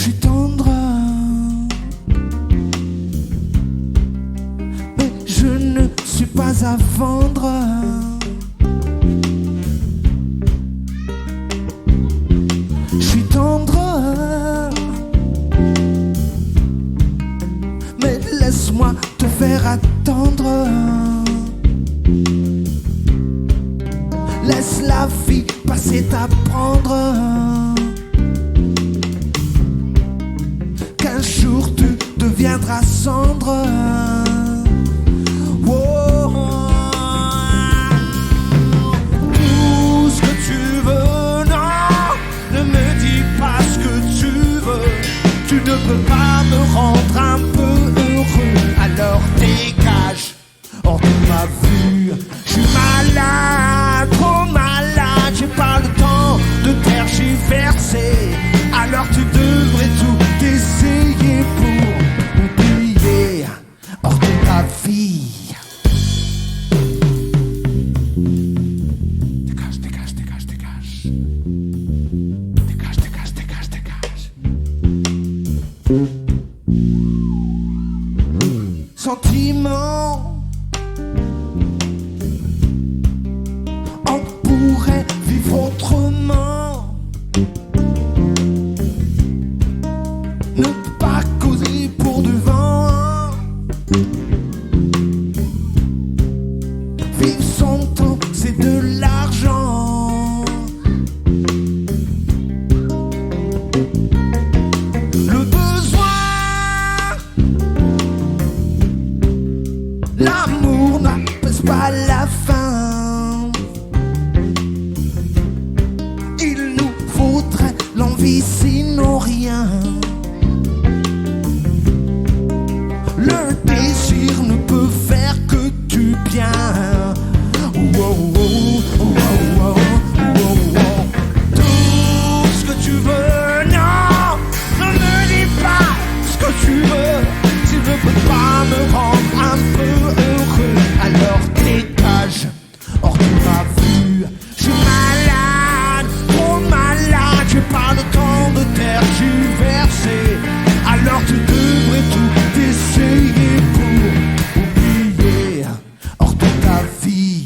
suis tendre, mais je ne suis pas à vendre. Je suis tendre, mais laisse-moi te faire attendre. Laisse la vie passer t'apprendre qu'un jour tu deviendras cendre. Oh, tout ce que tu veux, non, ne me dis pas ce que tu veux. Tu ne peux pas me rendre un peu heureux, alors dégage hors de ma vue. Je suis malade, trop malade, j'ai pas le temps de tergiverser. Alors tu devrais tout essayer pour oublier hors de ta vie. Dégage, dégage, dégage, dégage. Dégage, dégage, dégage, dégage. Sentiment, on pourrait vivre autrement. Ne pas causer pour du vent. Vivre son temps, c'est de l'argent. Le besoin, l'amour n'apaise pas la faim. Il nous faudrait l'envie sinon rien. Le désir ne peut faire que du bien. Oh, oh, oh, oh, oh, oh, oh. Tout ce que tu veux, non, ne me dis pas ce que tu veux. Tu ne peux pas me rendre un peu heureux, alors dégage hors de ma vue. Je suis malade, trop malade, j'ai pas le temps de tergiverser. Alors tu devrais tout essayer pour oublier hors de ta vie.